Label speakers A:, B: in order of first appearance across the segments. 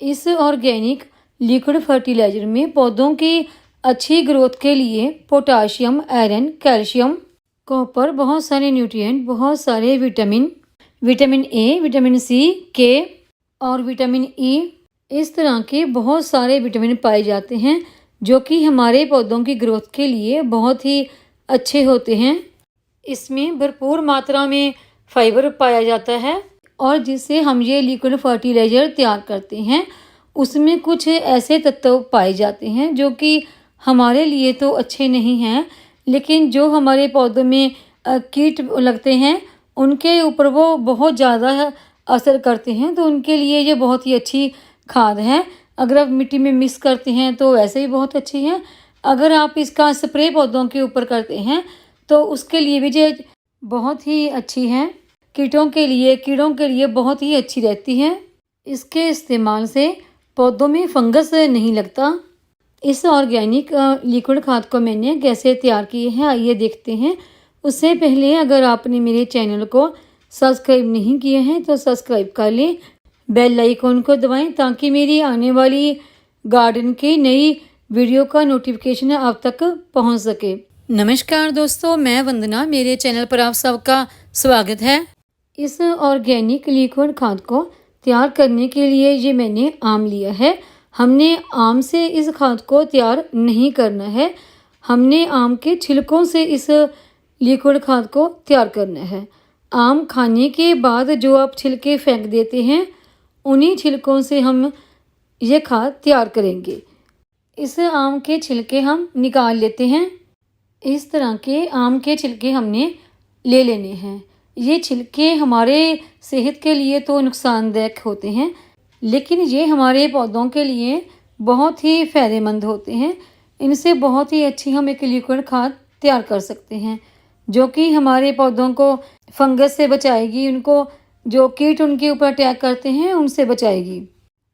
A: इस organic liquid fertiliser में पौधों की अच्छी ग्रोथ के लिए पोटाशियम, आयरन, कैल्शियम, कॉपर, बहुत सारे न्यूट्रिएंट, बहुत सारे विटामिन ए, विटामिन सी, के और विटामिन ई, इस तरह के बहुत सारे विटामिन पाए जाते हैं जो कि हमारे पौधों की ग्रोथ के लिए बहुत ही अच्छे होते हैं। इसमें भरपूर मात्रा में फाइबर पाया जाता है और जिससे हम ये लिक्विड फर्टिलाइज़र तैयार करते हैं उसमें कुछ ऐसे तत्व पाए जाते हैं जो कि हमारे लिए तो अच्छे नहीं हैं, लेकिन जो हमारे पौधों में कीट लगते हैं उनके ऊपर वो बहुत ज़्यादा असर करते हैं। तो उनके लिए ये बहुत ही अच्छी खाद है। अगर आप मिट्टी में मिक्स करते हैं तो वैसे ही बहुत अच्छी है। अगर आप इसका स्प्रे पौधों के ऊपर करते हैं तो उसके लिए भी ये बहुत ही अच्छी है। कीड़ों के लिए बहुत ही अच्छी रहती है। इसके इस्तेमाल से पौधों में फंगस नहीं लगता। इस ऑर्गेनिक लिक्विड खाद को मैंने कैसे तैयार किए हैं आइए देखते हैं। उससे पहले अगर आपने मेरे चैनल को सब्सक्राइब नहीं किए हैं तो सब्सक्राइब कर लें, बेल आइकन को दबाएं ताकि मेरी आने वाली गार्डन की नई वीडियो का नोटिफिकेशन आप तक पहुंच सके। नमस्कार दोस्तों, मैं वंदना, मेरे चैनल पर आप सबका स्वागत है। इस ऑर्गेनिक लिक्विड खाद को तैयार करने के लिए ये मैंने आम लिया है। हमने आम से इस खाद को तैयार नहीं करना है, हमने आम के छिलकों से इस लिक्विड खाद को तैयार करना है। आम खाने के बाद जो आप छिलके फेंक देते हैं उन्हीं छिलकों से हम ये खाद तैयार करेंगे। इस आम के छिलके हम निकाल लेते हैं। इस तरह के आम के छिलके हमने ले लेने हैं। ये छिलके हमारे सेहत के लिए तो नुकसानदायक होते हैं, लेकिन ये हमारे पौधों के लिए बहुत ही फ़ायदेमंद होते हैं। इनसे बहुत ही अच्छी हम एक लिक्विड खाद तैयार कर सकते हैं जो कि हमारे पौधों को फंगस से बचाएगी, उनको जो कीट उनके ऊपर अटैक करते हैं उनसे बचाएगी।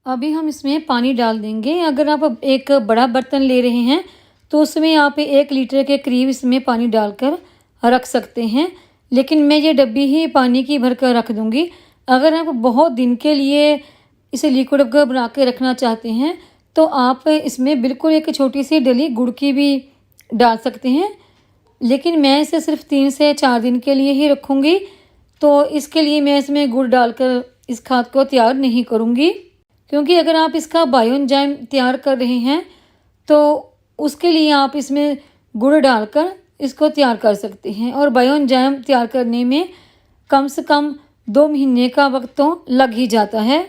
A: अभी हम इसमें पानी डाल देंगे। अगर आप एक बड़ा बर्तन ले रहे हैं तो उसमें आप 1 लीटर के करीब इसमें पानी डालकर रख सकते हैं, लेकिन मैं ये डब्बी ही पानी की भर कर रख दूँगी। अगर आप बहुत दिन के लिए इसे लिक्विड को बना के रखना चाहते हैं तो आप इसमें बिल्कुल एक छोटी सी डली गुड़ की भी डाल सकते हैं, लेकिन मैं इसे सिर्फ 3 से 4 दिन के लिए ही रखूँगी। तो इसके लिए मैं इसमें गुड़ डालकर इस खाद को तैयार नहीं करूँगी, क्योंकि अगर आप इसका बायोएंजाइम तैयार कर रहे हैं तो उसके लिए आप इसमें गुड़ डालकर इसको तैयार कर सकते हैं। और बायोएंजाइम तैयार करने में कम से कम 2 महीने का वक्त तो लग ही जाता है।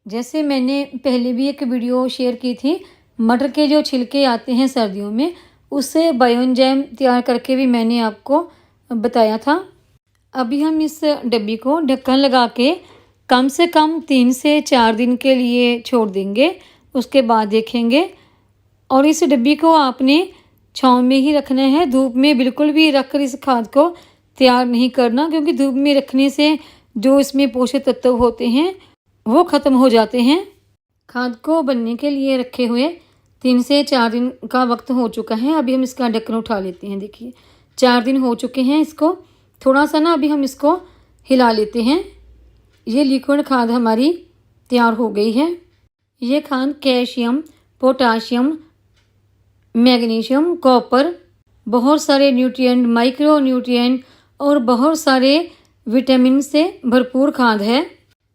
A: जैसे मैंने पहले भी एक वीडियो शेयर की थी, मटर के जो छिलके आते हैं सर्दियों में, उससे बायोएंजाइम तैयार करके भी मैंने आपको बताया था। अभी हम इस डब्बी को ढक्कन लगा के कम से कम 3 से 4 दिन के लिए छोड़ देंगे, उसके बाद देखेंगे। और इस डब्बी को आपने छाँव में ही रखना है, धूप में बिल्कुल भी रखकर इस खाद को तैयार नहीं करना, क्योंकि धूप में रखने से जो इसमें पोषक तत्व होते हैं वो ख़त्म हो जाते हैं। खाद को बनने के लिए रखे हुए 3 से 4 दिन का वक्त हो चुका है। अभी हम इसका ढक्कन उठा लेते हैं। देखिए 4 दिन हो चुके हैं। इसको थोड़ा सा ना अभी हम इसको हिला लेते हैं। ये लिक्विड खाद हमारी तैयार हो गई है। ये खाद कैल्शियम, पोटाशियम, मैग्नीशियम, कॉपर, बहुत सारे न्यूट्रिएंट, माइक्रो न्यूट्रिएंट और बहुत सारे विटामिन से भरपूर खाद है।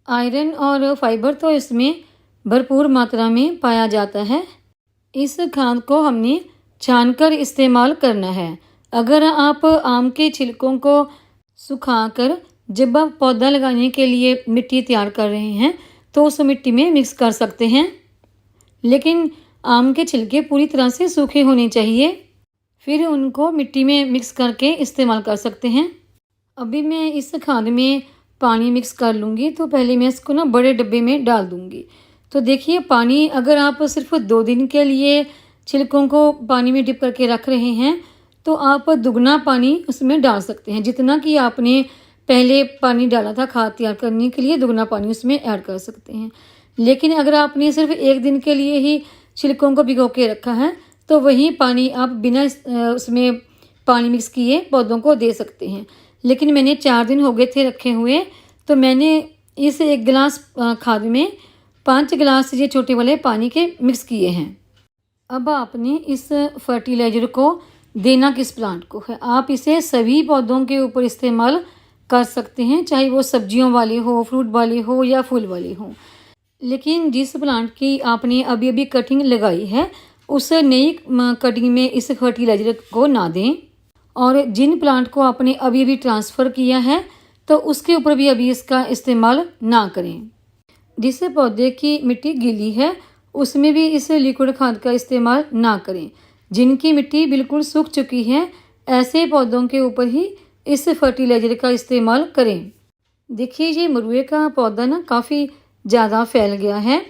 A: आयरन और फाइबर तो इसमें भरपूर मात्रा में पाया जाता है। इस खाद को हमने छानकर इस्तेमाल करना है। अगर आप आम के छिलकों को सुखाकर जब आप पौधा लगाने के लिए मिट्टी तैयार कर रहे हैं तो उस मिट्टी में मिक्स कर सकते हैं, लेकिन आम के छिलके पूरी तरह से सूखे होने चाहिए, फिर उनको मिट्टी में मिक्स करके इस्तेमाल कर सकते हैं। अभी मैं इस खाद में पानी मिक्स कर लूँगी, तो पहले मैं इसको ना बड़े डब्बे में डाल दूँगी। तो देखिए पानी, अगर आप सिर्फ 2 दिन के लिए छिलकों को पानी में डिप करके रख रहे हैं तो आप दुगना पानी उसमें डाल सकते हैं। जितना कि आपने पहले पानी डाला था खाद तैयार करने के लिए, दुगना पानी उसमें ऐड कर सकते हैं। लेकिन अगर आपने सिर्फ 1 दिन के लिए ही छिलकों को भिगो के रखा है तो वही पानी आप बिना उसमें पानी मिक्स किए पौधों को दे सकते हैं। लेकिन मैंने 4 दिन हो गए थे रखे हुए, तो मैंने इस 1 गिलास खाद में 5 गिलास ये छोटे वाले पानी के मिक्स किए हैं। अब आपने इस फर्टिलाइज़र को देना किस प्लांट को है। आप इसे सभी पौधों के ऊपर इस्तेमाल कर सकते हैं, चाहे वो सब्जियों वाले हो, फ्रूट वाले हो या फूल वाले हो। लेकिन जिस प्लांट की आपने अभी अभी कटिंग लगाई है उस नई कटिंग में इस फर्टिलाइज़र को ना दें। और जिन प्लांट को आपने अभी अभी ट्रांसफ़र किया है तो उसके ऊपर भी अभी इसका इस्तेमाल ना करें। जिस पौधे की मिट्टी गीली है उसमें भी इस लिक्विड खाद का इस्तेमाल ना करें। जिनकी मिट्टी बिल्कुल सूख चुकी है ऐसे पौधों के ऊपर ही इस फर्टिलाइज़र का इस्तेमाल करें। देखिए ये मरुए का पौधा ना काफ़ी ज़्यादा फैल गया है,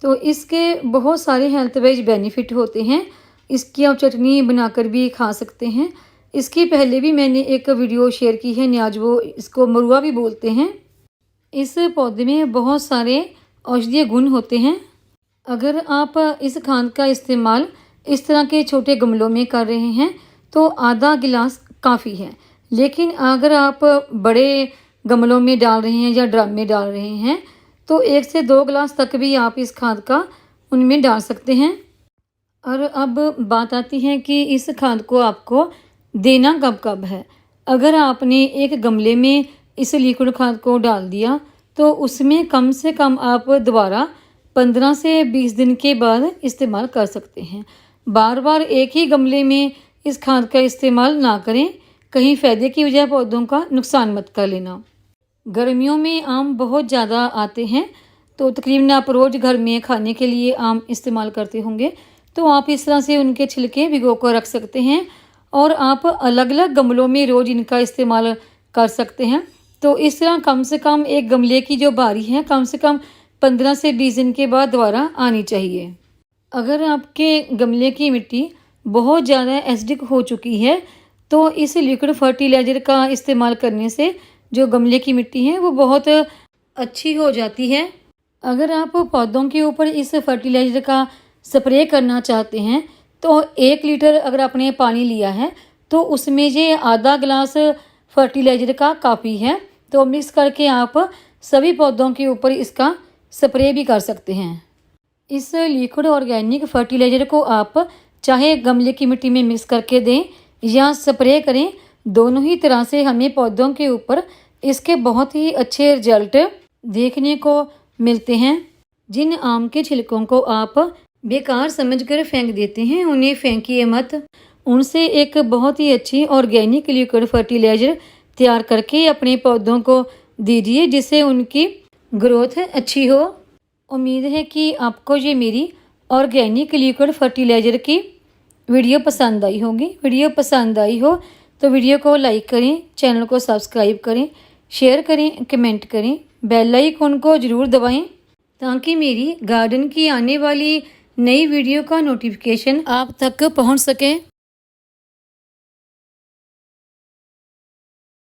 A: तो इसके बहुत सारे हेल्थ वाइज बेनिफिट होते हैं। इसकी आप चटनी बनाकर भी खा सकते हैं। इसकी पहले भी मैंने एक वीडियो शेयर की है, न्याज़वो इसको मरुआ भी बोलते हैं। इस पौधे में बहुत सारे औषधीय गुण होते हैं। अगर आप इस खाद का इस्तेमाल इस तरह के छोटे गमलों में कर रहे हैं तो आधा गिलास काफ़ी है। लेकिन अगर आप बड़े गमलों में डाल रहे हैं या ड्रम में डाल रहे हैं तो 1 से 2 गिलास तक भी आप इस खाद का उनमें डाल सकते हैं। और अब बात आती है कि इस खाद को आपको देना कब कब है। अगर आपने एक गमले में इस लिक्विड खाद को डाल दिया तो उसमें कम से कम आप दोबारा 15 से 20 दिन के बाद इस्तेमाल कर सकते हैं। बार बार एक ही गमले में इस खाद का इस्तेमाल ना करें, कहीं फ़ायदे की बजाय पौधों का नुकसान मत कर लेना। गर्मियों में आम बहुत ज़्यादा आते हैं तो तकरीबन आप रोज़ घर में खाने के लिए आम इस्तेमाल करते होंगे, तो आप इस तरह से उनके छिलके भिगो कर रख सकते हैं और आप अलग अलग गमलों में रोज़ इनका इस्तेमाल कर सकते हैं। तो इस तरह कम से कम एक गमले की जो बारी है कम से कम 15 से 20 दिन के बाद दोबारा आनी चाहिए। अगर आपके गमले की मिट्टी बहुत ज़्यादा एसिडिक हो चुकी है तो इस लिक्विड फर्टिलाइज़र का इस्तेमाल करने से जो गमले की मिट्टी है वो बहुत अच्छी हो जाती है। अगर आप पौधों के ऊपर इस फर्टिलाइज़र का स्प्रे करना चाहते हैं तो 1 लीटर अगर आपने पानी लिया है तो उसमें ये आधा गिलास फर्टिलाइज़र का काफ़ी है। तो मिक्स करके आप सभी पौधों के ऊपर इसका स्प्रे भी कर सकते हैं। इस लिक्विड ऑर्गेनिक फर्टिलाइज़र को आप चाहे गमले की मिट्टी में मिक्स करके दें या स्प्रे करें, दोनों ही तरह से हमें पौधों के ऊपर इसके बहुत ही अच्छे रिजल्ट देखने को मिलते हैं। जिन आम के छिलकों को आप बेकार समझकर फेंक देते हैं उन्हें फेंकिए मत। उनसे एक बहुत ही अच्छी ऑर्गेनिक लिक्विड फर्टिलाइज़र तैयार करके अपने पौधों को दीजिए जिससे उनकी ग्रोथ अच्छी हो। उम्मीद है कि आपको ये मेरी ऑर्गेनिक लिक्विड फर्टिलाइज़र की वीडियो पसंद आई होगी। वीडियो पसंद आई हो तो वीडियो को लाइक करें, चैनल को सब्सक्राइब करें, शेयर करें, कमेंट करें, बेल आइकन को ज़रूर दबाएं ताकि मेरी गार्डन की आने वाली नई वीडियो का नोटिफिकेशन आप तक पहुंच सके।